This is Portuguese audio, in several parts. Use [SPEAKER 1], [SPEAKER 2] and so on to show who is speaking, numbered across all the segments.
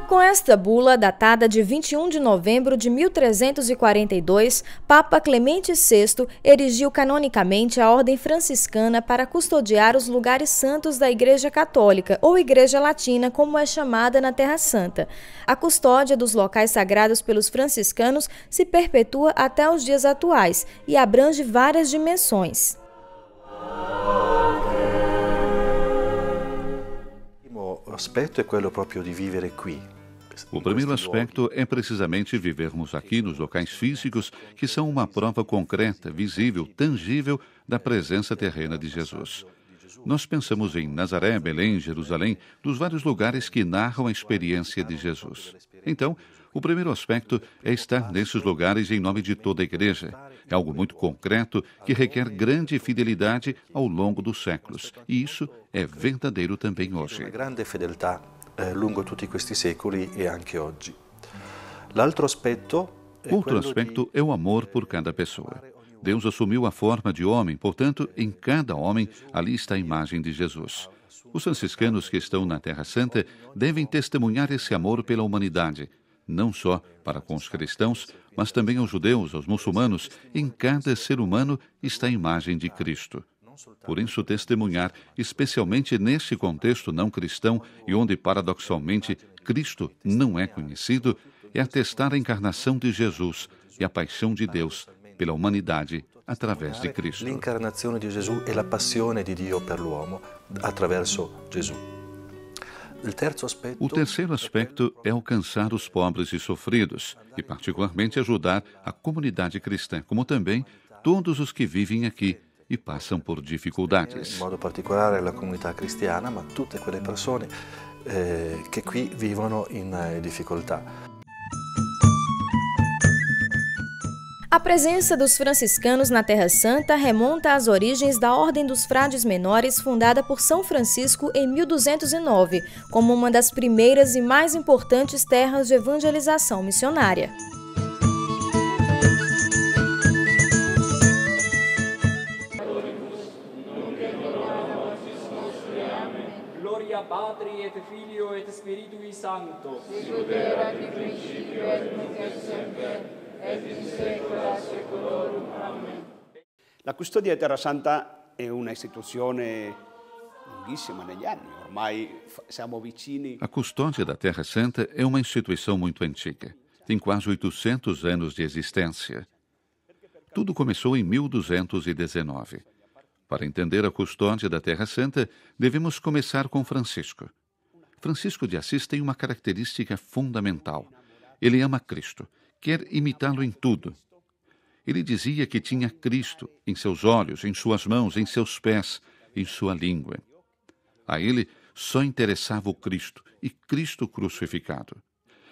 [SPEAKER 1] Com esta bula, datada de 21 de novembro de 1342, Papa Clemente VI erigiu canonicamente a Ordem Franciscana para custodiar os lugares santos da Igreja Católica, ou Igreja Latina, como é chamada na Terra Santa. A custódia dos locais sagrados pelos franciscanos se perpetua até os dias atuais e abrange várias dimensões.
[SPEAKER 2] O primeiro aspecto é precisamente vivermos aqui nos locais físicos, que são uma prova concreta, visível, tangível da presença terrena de Jesus. Nós pensamos em Nazaré, Belém, Jerusalém, dos vários lugares que narram a experiência de Jesus. Então, o primeiro aspecto é estar nesses lugares em nome de toda a Igreja. É algo muito concreto que requer grande fidelidade ao longo dos séculos. E isso é verdadeiro também hoje.
[SPEAKER 3] Lungo tutti questi secoli e anche oggi.
[SPEAKER 2] Outro aspecto é o amor por cada pessoa. Deus assumiu a forma de homem, portanto, em cada homem ali está a imagem de Jesus. Os franciscanos que estão na Terra Santa devem testemunhar esse amor pela humanidade, não só para com os cristãos, mas também aos judeus, aos muçulmanos. Em cada ser humano está a imagem de Cristo. Por isso, testemunhar, especialmente nesse contexto não cristão e onde, paradoxalmente, Cristo não é conhecido, é atestar a encarnação de Jesus e a paixão de Deus pela humanidade através de Cristo.
[SPEAKER 3] L'incarnazione di Gesù e la passione di Dio per l'uomo attraverso Gesù.
[SPEAKER 2] O terceiro aspecto é alcançar os pobres e sofridos e, particularmente, ajudar a comunidade cristã, como também todos os que vivem aqui e passam por dificuldades.
[SPEAKER 3] In modo particolare la comunità cristiana, ma tutte quelle persone che qui vivono in difficoltà.
[SPEAKER 1] A presença dos franciscanos na Terra Santa remonta às origens da Ordem dos Frades Menores, fundada por São Francisco em 1209, como uma das primeiras e mais importantes terras de evangelização missionária.
[SPEAKER 4] Gloria Patri et Filio et Spiritui Sancto.
[SPEAKER 5] Sicut erat in principio et nunc et semper et in saecula saeculorum. Amen.
[SPEAKER 6] La custodia di Terra Santa è una istituzione lunghissima negli anni, ormai siamo vicini.
[SPEAKER 2] A custódia da Terra Santa é uma instituição muito antiga. Tem quase 800 anos de existência. Tudo começou em 1219. Para entender a custódia da Terra Santa, devemos começar com Francisco. Francisco de Assis tem uma característica fundamental. Ele ama Cristo, quer imitá-lo em tudo. Ele dizia que tinha Cristo em seus olhos, em suas mãos, em seus pés, em sua língua. A ele só interessava o Cristo e Cristo crucificado.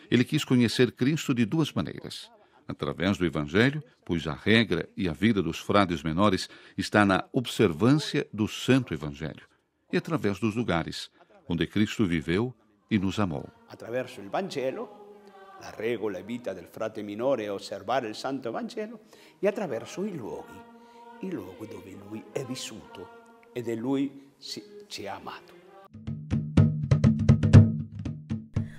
[SPEAKER 2] Ele quis conhecer Cristo de duas maneiras. Através do Evangelho, pois a regra e a vida dos frades menores está na observância do Santo Evangelho, e através dos lugares onde Cristo viveu e nos amou.
[SPEAKER 6] Attraverso il Vangelo, la regola e vita del frate minore è osservare il Santo Vangelo, e attraverso i luoghi dove lui è vissuto e di lui ci ha amato.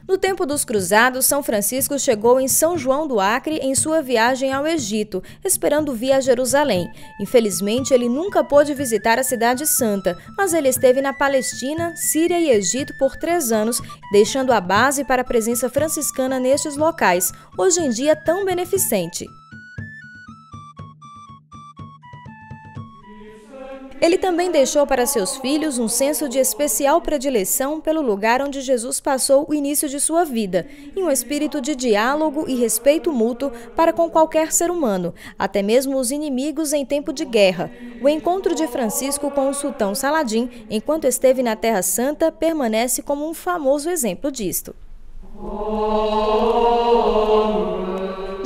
[SPEAKER 1] No tempo dos cruzados, São Francisco chegou em São João do Acre em sua viagem ao Egito, esperando vir a Jerusalém. Infelizmente, ele nunca pôde visitar a Cidade Santa, mas ele esteve na Palestina, Síria e Egito por 3 anos, deixando a base para a presença franciscana nestes locais, hoje em dia tão beneficente. Ele também deixou para seus filhos um senso de especial predileção pelo lugar onde Jesus passou o início de sua vida, e um espírito de diálogo e respeito mútuo para com qualquer ser humano, até mesmo os inimigos em tempo de guerra. O encontro de Francisco com o sultão Saladin, enquanto esteve na Terra Santa, permanece como um famoso exemplo disto.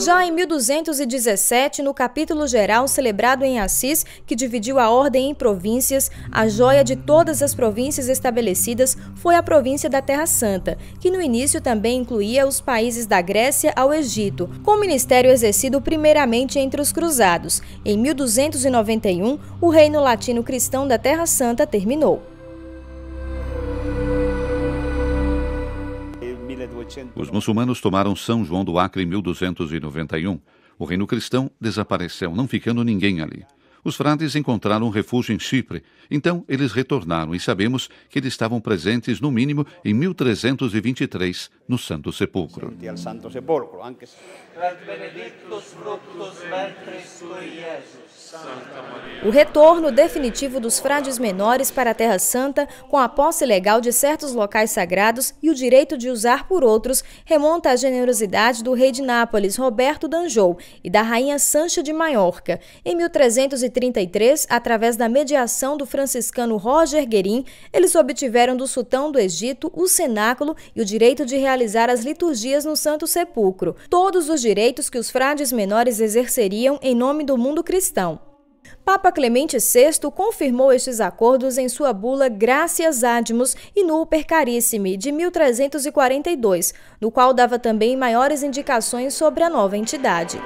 [SPEAKER 1] Já em 1217, no capítulo geral celebrado em Assis, que dividiu a ordem em províncias, a joia de todas as províncias estabelecidas foi a província da Terra Santa, que no início também incluía os países da Grécia ao Egito, com o ministério exercido primeiramente entre os cruzados. Em 1291, o reino latino cristão da Terra Santa terminou.
[SPEAKER 2] Os muçulmanos tomaram São João do Acre em 1291. O reino cristão desapareceu, não ficando ninguém ali. Os frades encontraram refúgio em Chipre, então eles retornaram e sabemos que eles estavam presentes no mínimo em 1323 no Santo Sepulcro.
[SPEAKER 1] O retorno definitivo dos frades menores para a Terra Santa, com a posse legal de certos locais sagrados e o direito de usar por outros, remonta à generosidade do rei de Nápoles, Roberto d'Anjou, e da rainha Sancha de Maiorca. Em 1333, através da mediação do franciscano Roger Guerin, eles obtiveram do sultão do Egito o cenáculo e o direito de realizar as liturgias no Santo Sepulcro, todos os direitos que os frades menores exerceriam em nome do mundo cristão. Papa Clemente VI confirmou estes acordos em sua bula Gratias Admus Nuper Carissimi, de 1342, no qual dava também maiores indicações sobre a nova entidade.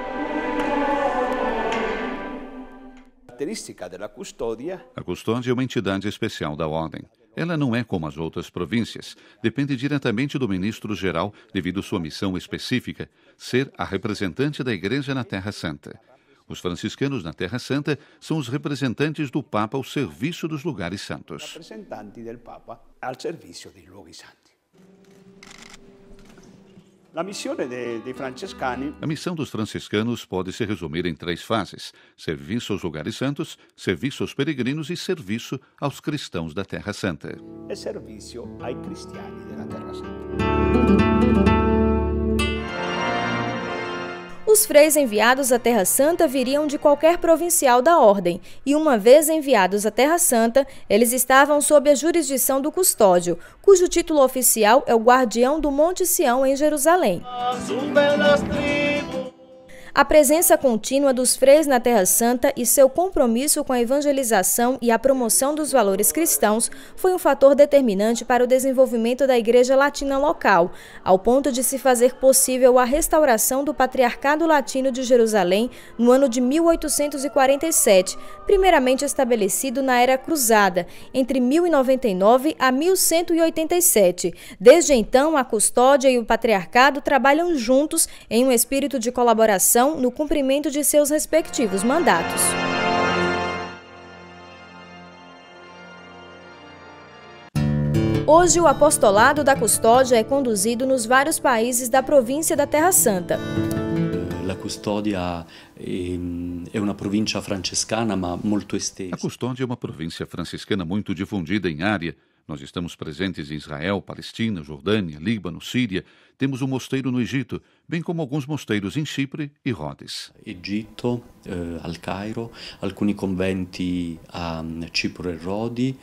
[SPEAKER 2] A custódia é uma entidade especial da Ordem. Ela não é como as outras províncias. Depende diretamente do ministro-geral devido à sua missão específica, ser a representante da Igreja na Terra Santa. Os franciscanos na Terra Santa são os representantes do Papa ao serviço dos lugares santos. A missão dos franciscanos pode se resumir em 3 fases: serviço aos lugares santos, serviço aos peregrinos e serviço aos cristãos da Terra Santa.
[SPEAKER 6] É serviço aos cristianos da Terra Santa.
[SPEAKER 1] Os freis enviados à Terra Santa viriam de qualquer provincial da Ordem, e uma vez enviados à Terra Santa, eles estavam sob a jurisdição do custódio, cujo título oficial é o Guardião do Monte Sião, em Jerusalém. A presença contínua dos freis na Terra Santa e seu compromisso com a evangelização e a promoção dos valores cristãos foi um fator determinante para o desenvolvimento da Igreja Latina local, ao ponto de se fazer possível a restauração do Patriarcado Latino de Jerusalém no ano de 1847, primeiramente estabelecido na Era Cruzada, entre 1099 a 1187. Desde então, a custódia e o patriarcado trabalham juntos em um espírito de colaboração no cumprimento de seus respectivos mandatos. Hoje, o apostolado da custódia é conduzido nos vários países da província da Terra Santa.
[SPEAKER 7] La custodia è una provincia francescana, ma molto estesa.
[SPEAKER 2] A custódia é uma província franciscana muito difundida em área. Nós estamos presentes em Israel, Palestina, Jordânia, Líbano, Síria. Temos um mosteiro no Egito, bem como alguns mosteiros em Chipre e Rhodes.
[SPEAKER 7] Egitto, al Cairo, alcuni conventi a Cipro e Rodi.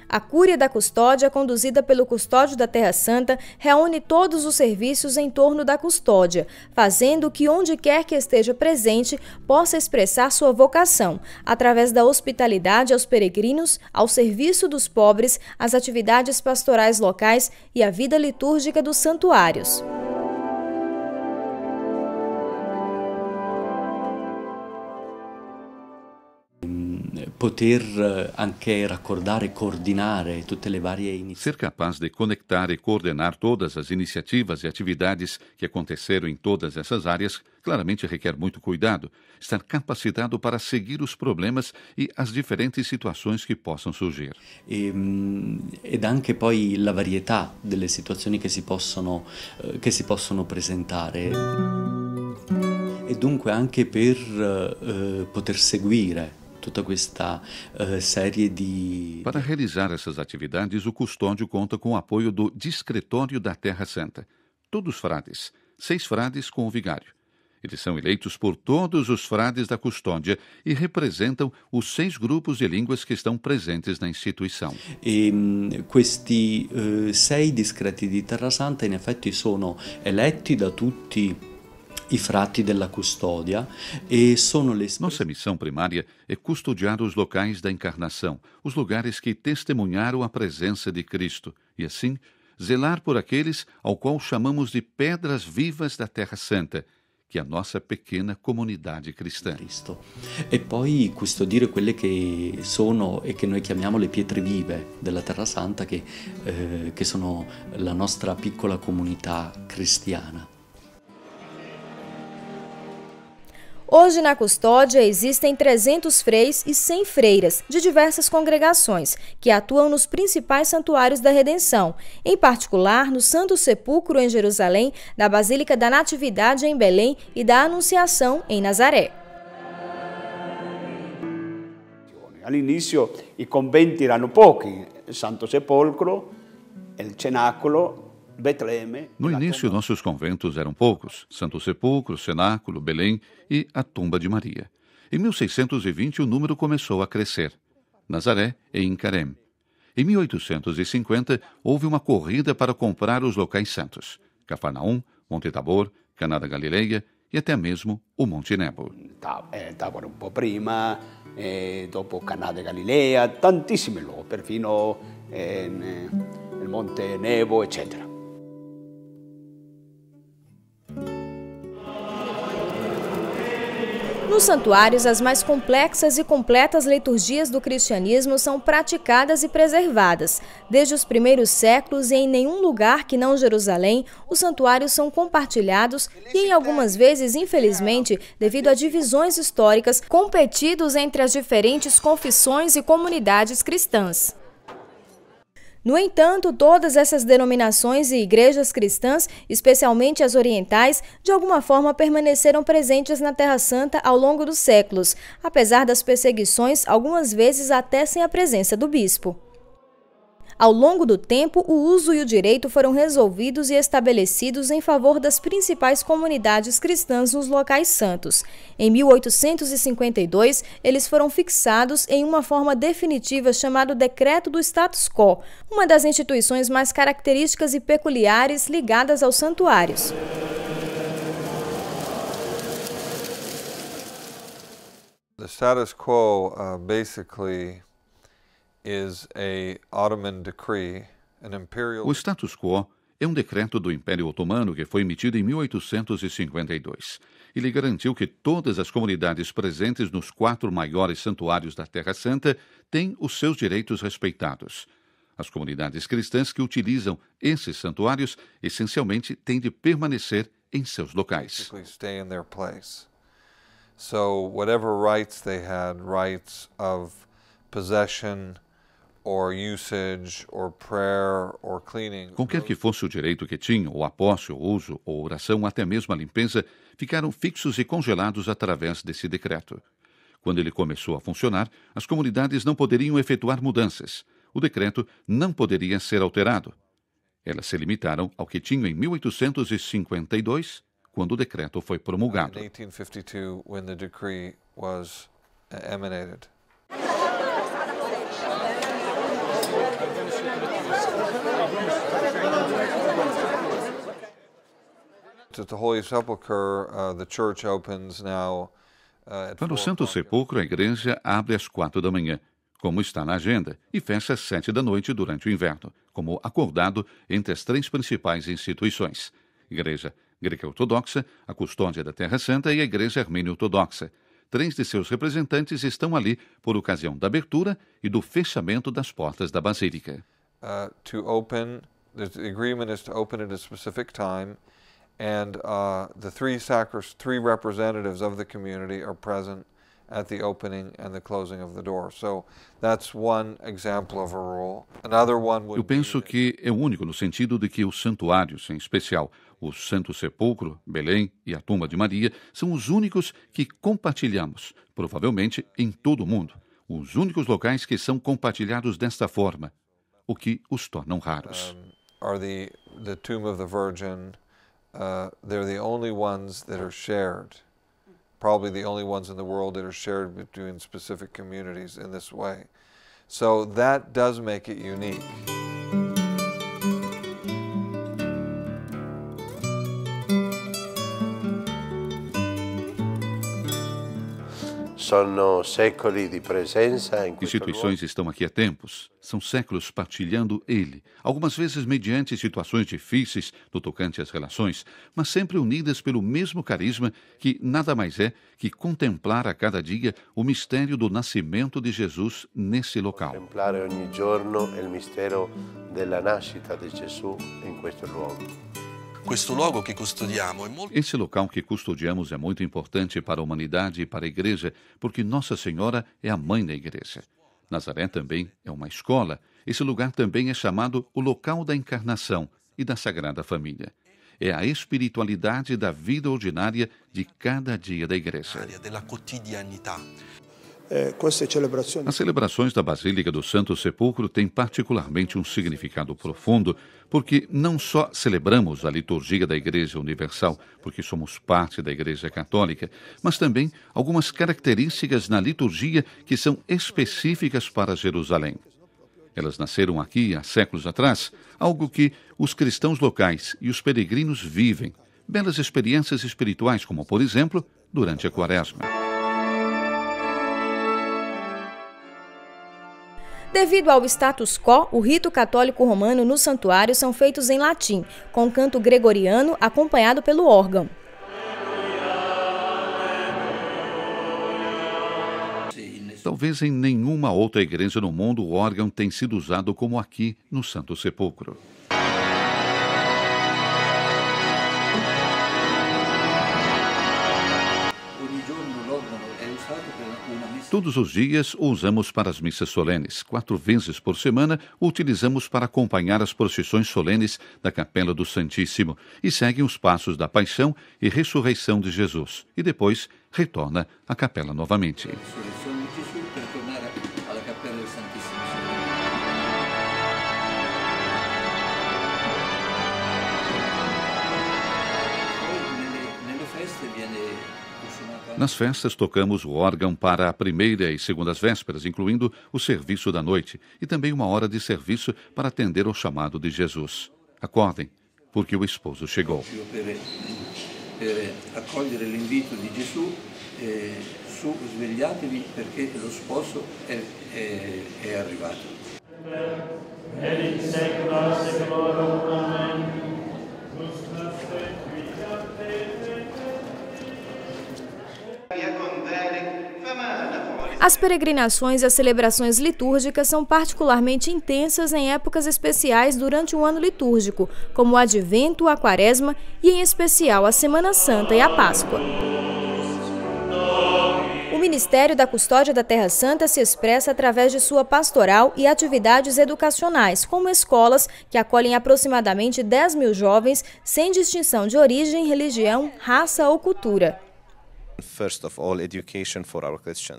[SPEAKER 1] A Cúria da Custódia, conduzida pelo Custódio da Terra Santa, reúne todos os serviços em torno da custódia, fazendo que onde quer que esteja presente possa expressar sua vocação, através da hospitalidade aos peregrinos, ao serviço dos pobres, as atividades pastorais locais e a vida litúrgica dos santuários.
[SPEAKER 7] Poter anche raccordare e coordinare tutte le varie iniziative.
[SPEAKER 2] Ser capaz de conectar e coordenar todas as iniciativas e atividades que aconteceram em todas essas áreas claramente requer muito cuidado. Estar capacitado para seguir os problemas e as diferentes situações que possam surgir.
[SPEAKER 7] Ed anche poi la varietà delle situazioni che si possono presentare. E dunque anche per poter seguire toda questa série de...
[SPEAKER 2] Para realizar essas atividades, o custódio conta com o apoio do Discretório da Terra Santa. Todos frades, 6 frades com o vigário. Eles são eleitos por todos os frades da custódia e representam os 6 grupos de línguas que estão presentes na instituição.
[SPEAKER 7] E questi 6 discreti di Terra Santa in effetti sono eletti da tutti i frati della custodia e sono le...
[SPEAKER 2] Nossa missão primária é custodiar os locais da encarnação, os lugares que testemunharam a presença de Cristo, e assim zelar por aqueles ao qual chamamos de pedras vivas da Terra Santa, que a nossa pequena comunidade cristã.
[SPEAKER 7] Cristo. E poi custodire quelle che sono e che noi chiamiamo le pietre vive della Terra Santa, che sono la nostra piccola comunità cristiana.
[SPEAKER 1] Hoje, na custódia, existem 300 freis e 100 freiras de diversas congregações que atuam nos principais santuários da Redenção, em particular no Santo Sepulcro em Jerusalém, da Basílica da Natividade em Belém e da Anunciação em Nazaré.
[SPEAKER 6] All'inizio i conventi erano pochi, il Santo Sepolcro, il Cenacolo, Betlemme.
[SPEAKER 2] No início, nossos conventos eram poucos: Santo Sepulcro, Cenáculo, Belém e a Tumba de Maria. Em 1620, o número começou a crescer. Nazaré e em Carém. Em 1850, houve uma corrida para comprar os locais santos: Cafarnaum, Monte Tabor, Caná da Galileia e até mesmo o Monte Nebo.
[SPEAKER 6] Tabor un po' prima, dopo Caná da Galilea, tantissimi luoghi, perfino il Monte Nebo, eccetera.
[SPEAKER 1] Nos santuários, as mais complexas e completas liturgias do cristianismo são praticadas e preservadas. Desde os primeiros séculos e em nenhum lugar que não Jerusalém, os santuários são compartilhados e, em algumas vezes, infelizmente, devido a divisões históricas, competidos entre as diferentes confissões e comunidades cristãs. No entanto, todas essas denominações e igrejas cristãs, especialmente as orientais, de alguma forma permaneceram presentes na Terra Santa ao longo dos séculos, apesar das perseguições, algumas vezes até sem a presença do bispo. Ao longo do tempo, o uso e o direito foram resolvidos e estabelecidos em favor das principais comunidades cristãs nos locais santos. Em 1852, eles foram fixados em uma forma definitiva chamada Decreto do Status Quo, uma das instituições mais características e peculiares ligadas aos santuários.
[SPEAKER 8] The status quo basically is a Ottoman decree, an imperial...
[SPEAKER 2] O status quo é um decreto do Império Otomano que foi emitido em 1852. Ele garantiu que todas as comunidades presentes nos 4 maiores santuários da Terra Santa têm os seus direitos respeitados. As comunidades cristãs que utilizam esses santuários essencialmente têm de permanecer em seus locais.
[SPEAKER 8] Stay in their place. So whatever rights they had, rights of possession or usage or prayer or cleaning.
[SPEAKER 2] Qualquer que fosse o direito que tinham, ou a posse, ou uso, ou oração, até mesmo a limpeza, ficaram fixos e congelados através desse decreto. Quando ele começou a funcionar, as comunidades não poderiam efetuar mudanças. O decreto não poderia ser alterado. Elas se limitaram ao que tinham em 1852, quando o decreto foi promulgado.
[SPEAKER 8] In 1852, when the decree was emanated. At the Holy Sepulchre, the church opens now at
[SPEAKER 2] Para o Santo Sepulcro, a igreja abre às 4 da manhã, como está na agenda, e fecha às 7 da noite durante o inverno, como acordado entre as 3 principais instituições: Igreja Greca-Ortodoxa, a Custódia da Terra Santa e a Igreja Armênio-Ortodoxa. 3 de seus representantes estão ali por ocasião da abertura e do fechamento das portas da Basílica.
[SPEAKER 8] The agreement is to open at a specific time, and the three representatives of the community are present at the opening and the closing of the door. So that's one example of a rule. Another one would
[SPEAKER 2] Eu penso que é único no sentido de que os santuários, em especial o Santo Sepulcro, Belém e a Tumba de Maria, são os únicos que compartilhamos, provavelmente em todo o mundo. Os únicos locais que são compartilhados desta forma, o que os tornam raros.
[SPEAKER 8] Are the Tomb of the Virgin. They're the only ones that are shared. Probably the only ones in the world that are shared between specific communities in this way. So that does make it unique.
[SPEAKER 9] Sono secoli di presenza in questo
[SPEAKER 2] Instituições estão aqui há tempos, são séculos partilhando ele, algumas vezes mediante situações difíceis no tocante às relações, mas sempre unidas pelo mesmo carisma que nada mais é que contemplar a cada dia o mistério do nascimento de Jesus nesse local.
[SPEAKER 9] Contemplare ogni giorno il mistero della nascita di Gesù in questo luogo.
[SPEAKER 2] Esse local que custodiamos é muito importante para a humanidade e para a igreja, porque Nossa Senhora é a mãe da igreja. Nazaré também é uma escola. Esse lugar também é chamado o local da encarnação e da Sagrada Família. É a espiritualidade da vida ordinária de cada dia da igreja. As celebrações da Basílica do Santo Sepulcro têm particularmente um significado profundo, porque não só celebramos a liturgia da Igreja Universal, porque somos parte da Igreja Católica, mas também algumas características na liturgia que são específicas para Jerusalém. Elas nasceram aqui há séculos atrás, algo que os cristãos locais e os peregrinos vivem, belas experiências espirituais, como, por exemplo, durante a Quaresma.
[SPEAKER 1] Devido ao status quo, o rito católico romano no santuário são feitos em latim, com canto gregoriano acompanhado pelo órgão.
[SPEAKER 2] Talvez em nenhuma outra igreja no mundo o órgão tenha sido usado como aqui no Santo Sepulcro. Todos os dias o usamos para as missas solenes. 4 vezes por semana o utilizamos para acompanhar as procissões solenes da Capela do Santíssimo e seguem os passos da paixão e ressurreição de Jesus. E depois retorna à capela novamente. Nas festas, tocamos o órgão para a primeira e segundas vésperas, incluindo o serviço da noite, e também uma hora de serviço para atender ao chamado de Jesus. Acordem, porque o esposo chegou.
[SPEAKER 10] Per accogliere l'invito di Gesù, svegliatevi perché lo sposo è arrivato.
[SPEAKER 5] Et in saecula saeculorum. Amen.
[SPEAKER 1] As peregrinações e as celebrações litúrgicas são particularmente intensas em épocas especiais durante o ano litúrgico, como o Advento, a Quaresma e, em especial, a Semana Santa e a Páscoa. O Ministério da Custódia da Terra Santa se expressa através de sua pastoral e atividades educacionais, como escolas que acolhem aproximadamente 10.000 jovens, sem distinção de origem, religião, raça ou cultura.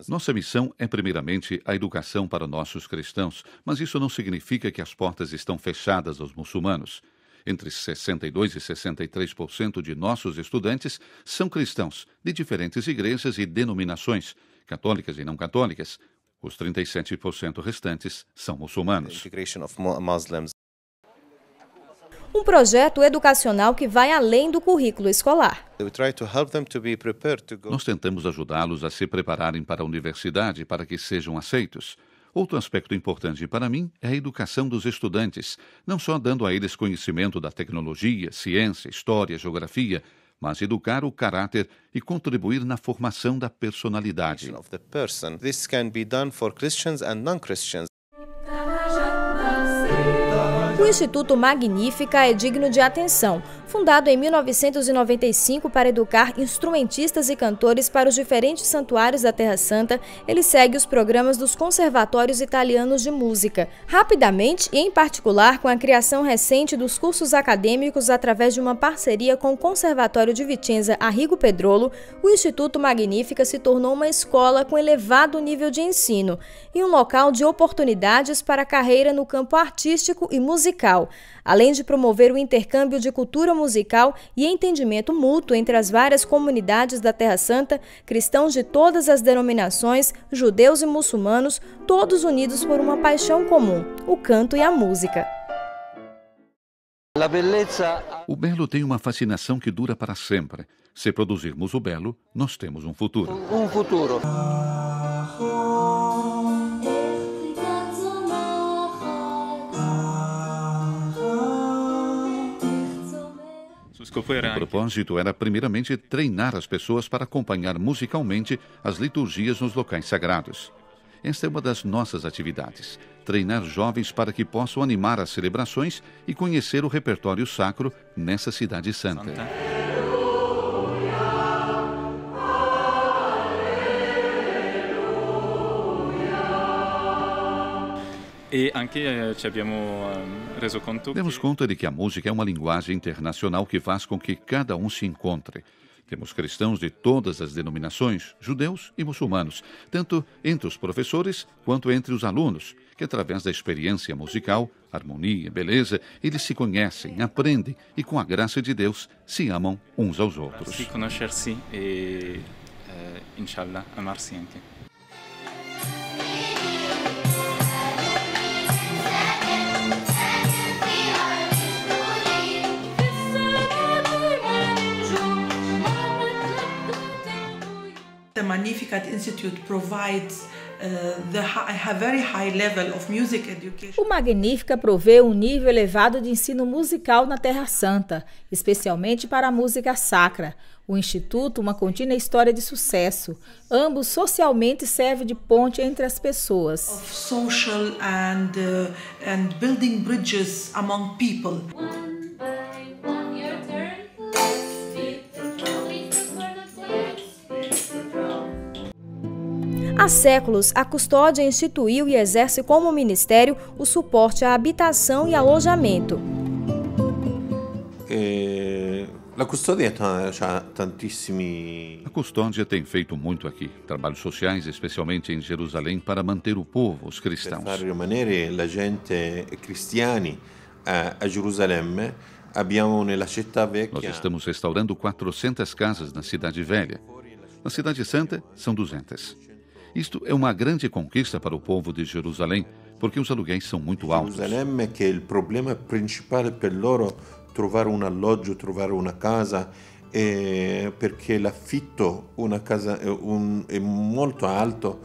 [SPEAKER 2] Nossa missão é primeiramente a educação para nossos cristãos, mas isso não significa que as portas estão fechadas aos muçulmanos. Entre 62% e 63% de nossos estudantes são cristãos, de diferentes igrejas e denominações, católicas e não católicas. Os 37% restantes são muçulmanos.
[SPEAKER 1] Um projeto educacional que vai além do currículo escolar.
[SPEAKER 2] Nós tentamos ajudá-los a se prepararem para a universidade para que sejam aceitos. Outro aspecto importante para mim é a educação dos estudantes, não só dando a eles conhecimento da tecnologia, ciência, história, geografia, mas educar o caráter e contribuir na formação da personalidade.
[SPEAKER 1] O Instituto Magnífica é digno de atenção. Fundado em 1995 para educar instrumentistas e cantores para os diferentes santuários da Terra Santa, ele segue os programas dos conservatórios italianos de música. Rapidamente, e em particular com a criação recente dos cursos acadêmicos através de uma parceria com o Conservatório de Vicenza Arrigo Pedrolo, o Instituto Magnífica se tornou uma escola com elevado nível de ensino e um local de oportunidades para a carreira no campo artístico e musical, além de promover o intercâmbio de cultura musical e entendimento mútuo entre as várias comunidades da Terra Santa, cristãos de todas as denominações, judeus e muçulmanos, todos unidos por uma paixão comum, o canto e a música.
[SPEAKER 2] O belo tem uma fascinação que dura para sempre. Se produzirmos o belo, nós temos um futuro.
[SPEAKER 8] Un futuro.
[SPEAKER 2] O propósito era primeiramente treinar as pessoas para acompanhar musicalmente as liturgias nos locais sagrados. Esta é uma das nossas atividades, treinar jovens para que possam animar as celebrações e conhecer o repertório sacro nessa cidade santa. Demos conta de que a música é uma linguagem internacional que faz com que cada um se encontre. Temos cristãos de todas as denominações, judeus e muçulmanos, tanto entre os professores quanto entre os alunos, que através da experiência musical, harmonia, beleza, eles se conhecem, aprendem e, com a graça de Deus, se amam uns aos outros.
[SPEAKER 11] Se conhecer-se e, inshallah, amar-se anche.
[SPEAKER 12] The Magnificat Institute provides a very high level of music education.
[SPEAKER 1] O Magnífica provê um nível elevado de ensino musical na Terra Santa, especialmente para a música sacra. O Instituto, uma contínua história de sucesso. Ambos socialmente servem de ponte entre as pessoas.
[SPEAKER 12] Of social and building bridges among people.
[SPEAKER 1] Há séculos, a Custódia instituiu e exerce como ministério o suporte à habitação e alojamento.
[SPEAKER 9] A Custódia
[SPEAKER 2] tem feito muito aqui, trabalhos sociais, especialmente em Jerusalém, para manter o povo, os cristãos.
[SPEAKER 9] Para far rimanere la gente cristiani a Gerusalemme, abbiamo nella città vecchia.
[SPEAKER 2] Nós estamos restaurando 400 casas na Cidade Velha. Na Cidade Santa, são 200. Isto é uma grande conquista para o povo de Jerusalém, porque os aluguéis são muito altos.
[SPEAKER 9] Gerusalemme che il problema principale per loro trovare un alloggio, trovare una casa, perché l'affitto una casa è molto alto.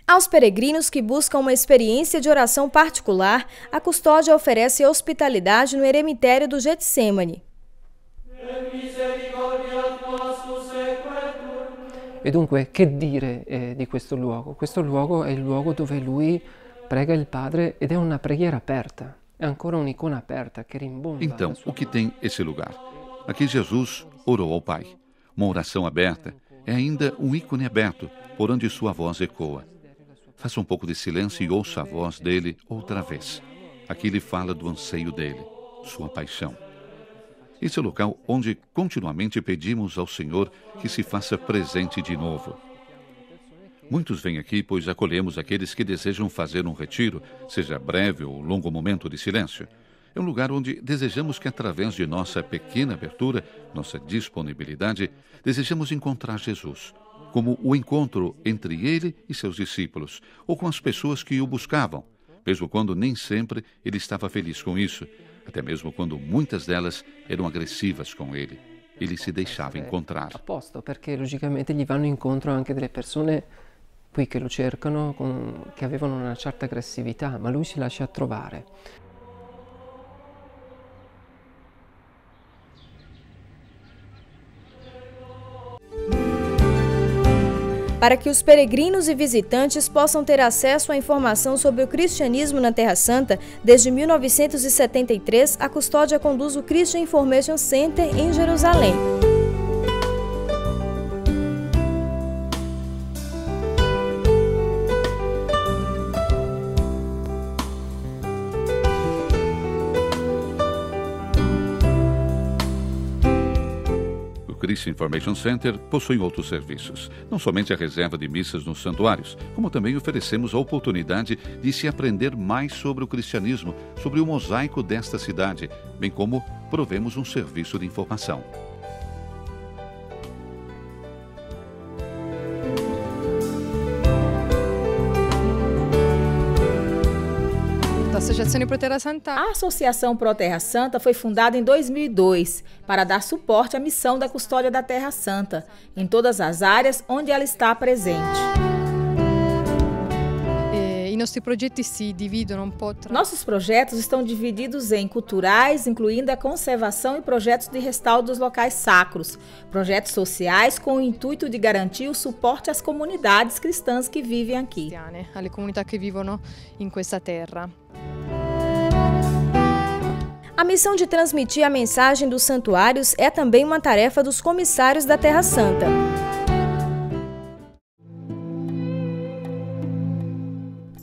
[SPEAKER 1] Aos peregrinos que buscam uma experiência de oração particular, a Custódia oferece hospitalidade no eremitério do Getsemani.
[SPEAKER 13] E dunque, che dire di questo luogo? Questo luogo è il luogo dove lui prega il Padre ed è una preghiera aperta, è ancora un'icona aperta che rimbomba.
[SPEAKER 2] Então, o que tem esse lugar? Aqui Jesus orou ao Pai. Uma oração aberta é ainda um ícone aberto, por onde sua voz ecoa. Faça um pouco de silêncio e ouça a voz dele outra vez. Aqui ele fala do anseio dele, sua paixão. Esse é o local onde continuamente pedimos ao Senhor que se faça presente de novo. Muitos vêm aqui pois acolhemos aqueles que desejam fazer um retiro, seja breve ou longo momento de silêncio. É um lugar onde desejamos que, através de nossa pequena abertura, nossa disponibilidade, desejamos encontrar Jesus, como o encontro entre ele e seus discípulos, ou com as pessoas que o buscavam, mesmo quando nem sempre ele estava feliz com isso, até mesmo quando muitas delas eram agressivas com ele. Ele se deixava incontrar.
[SPEAKER 13] Apposta, perché logicamente gli vanno incontro anche delle persone qui che lo cercano, che avevano una certa aggressività, ma lui si lascia trovare.
[SPEAKER 1] Para que os peregrinos e visitantes possam ter acesso à informação sobre o cristianismo na Terra Santa, desde 1973, a Custódia conduz o Christian Information Center em Jerusalém.
[SPEAKER 2] O Christian Information Center possui outros serviços, não somente a reserva de missas nos santuários, como também oferecemos a oportunidade de se aprender mais sobre o cristianismo, sobre o mosaico desta cidade, bem como provemos um serviço de informação.
[SPEAKER 14] L'associazione Pro Terra Santa.
[SPEAKER 1] A Associação Pro Terra Santa foi fundada em 2002 para dar suporte à missão da custódia da Terra Santa, em todas as áreas onde ela está presente. Nossos projetos estão divididos em culturais, incluindo a conservação e projetos de restauro dos locais sacros, projetos sociais com o intuito de garantir o suporte às comunidades cristãs que vivem aqui.
[SPEAKER 14] Alle comunità che vivono in questa terra.
[SPEAKER 1] A missão de transmitir a mensagem dos santuários é também uma tarefa dos comissários da Terra Santa.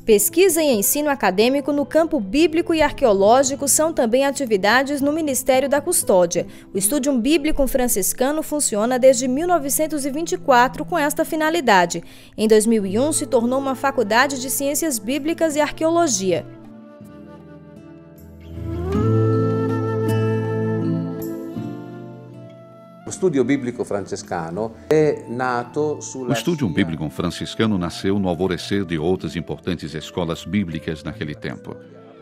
[SPEAKER 1] Pesquisa e ensino acadêmico no campo bíblico e arqueológico são também atividades no Ministério da Custódia. O Estúdio Bíblico Franciscano funciona desde 1924 com esta finalidade. Em 2001, se tornou uma faculdade de Ciências Bíblicas e Arqueologia.
[SPEAKER 15] O Studium Bíblico Franciscano é nato sulla...
[SPEAKER 2] O Studium Bíblico Franciscano nasceu no alvorecer de outras importantes escolas bíblicas naquele tempo.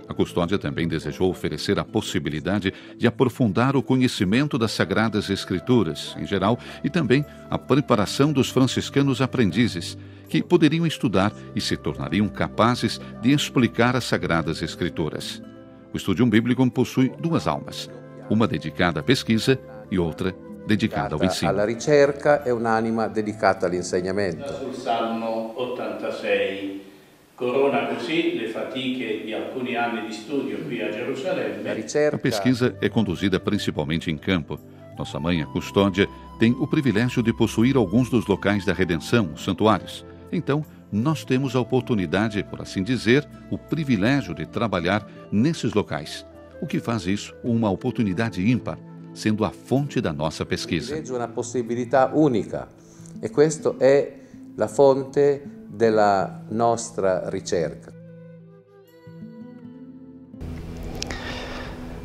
[SPEAKER 2] A custódia também desejou oferecer a possibilidade de aprofundar o conhecimento das Sagradas Escrituras, em geral, e também a preparação dos franciscanos aprendizes, que poderiam estudar e se tornariam capazes de explicar as Sagradas Escrituras. O Studium Bíblico possui duas almas, uma dedicada à pesquisa e outra dedicada ao ensino.
[SPEAKER 15] Alla ricerca e un'anima dedicata all'insegnamento.
[SPEAKER 10] Sul Salmo 86 corona così le fatiche di alcuni anni di studio qui a Gerusalemme.
[SPEAKER 2] A pesquisa é conduzida principalmente em campo. Nossa mãe, a custódia, tem o privilégio de possuir alguns dos locais da redenção, os santuários. Então, nós temos a oportunidade, por assim dizer, o privilégio de trabalhar nesses locais, o que faz isso uma oportunidade ímpar, sendo a fonte da nossa pesquisa.
[SPEAKER 15] É uma possibilità única e questo è la fonte della nostra ricerca.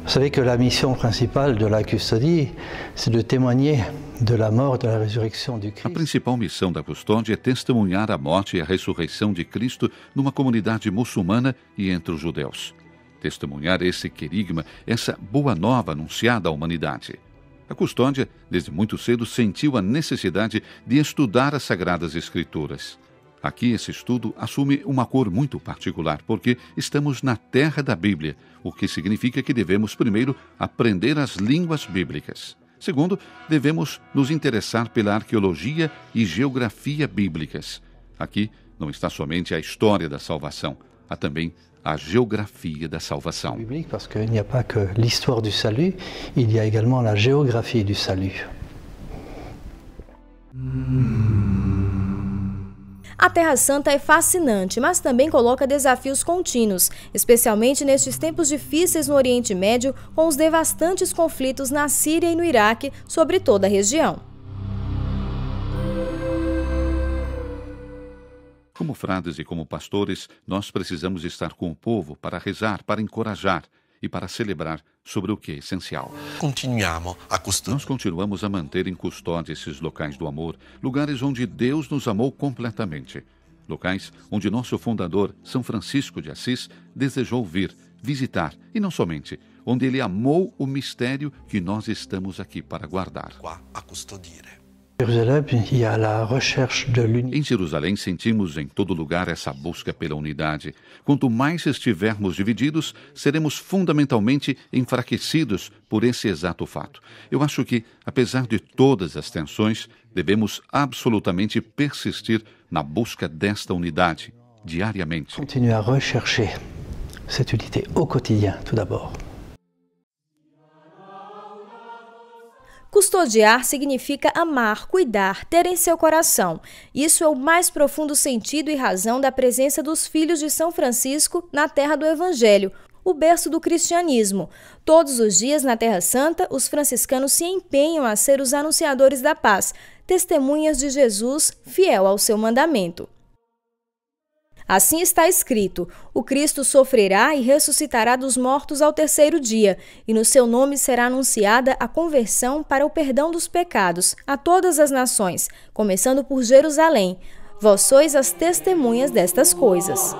[SPEAKER 16] Vous savez que la mission principale de la custodie, c'est de témoigner de la mort et de la résurrection du Christ.
[SPEAKER 2] A principal missão da custódia é testemunhar a morte e a ressurreição de Cristo numa comunidade muçulmana e entre os judeus. Testemunhar esse querigma, essa boa nova anunciada à humanidade. A custódia, desde muito cedo, sentiu a necessidade de estudar as Sagradas Escrituras. Aqui, esse estudo assume uma cor muito particular, porque estamos na terra da Bíblia, o que significa que devemos, primeiro, aprender as línguas bíblicas. Segundo, devemos nos interessar pela arqueologia e geografia bíblicas. Aqui não está somente a história da salvação, há também a geografia da salvação.
[SPEAKER 16] Parce qu'il n'y a pas que l'histoire du salut, il y a également la géographie du salut.
[SPEAKER 1] A Terra Santa é fascinante, mas também coloca desafios contínuos, especialmente nestes tempos difíceis no Oriente Médio, com os devastantes conflitos na Síria e no Iraque sobre toda a região.
[SPEAKER 2] Como frades e como pastores, nós precisamos estar com o povo para rezar, para encorajar e para celebrar sobre o que é essencial. Nós continuamos a manter em custódia esses locais do amor, lugares onde Deus nos amou completamente. Locais onde nosso fundador, São Francisco de Assis, desejou vir, visitar, e não somente, onde ele amou o mistério que nós estamos aqui para guardar. Em Jerusalém, sentimos em todo lugar essa busca pela unidade. Quanto mais estivermos divididos, seremos fundamentalmente enfraquecidos por esse exato fato. Eu acho que, apesar de todas as tensões, devemos absolutamente persistir na busca desta unidade, diariamente.
[SPEAKER 16] Continuer a rechercher cette unité au quotidien, tout d'abord.
[SPEAKER 1] Custodiar significa amar, cuidar, ter em seu coração. Isso é o mais profundo sentido e razão da presença dos filhos de São Francisco na terra do Evangelho, o berço do cristianismo. Todos os dias na Terra Santa, os franciscanos se empenham a ser os anunciadores da paz, testemunhas de Jesus, fiel ao seu mandamento. Assim está escrito: o Cristo sofrerá e ressuscitará dos mortos ao terceiro dia, e no seu nome será anunciada a conversão para o perdão dos pecados a todas as nações, começando por Jerusalém. Vós sois as testemunhas destas coisas.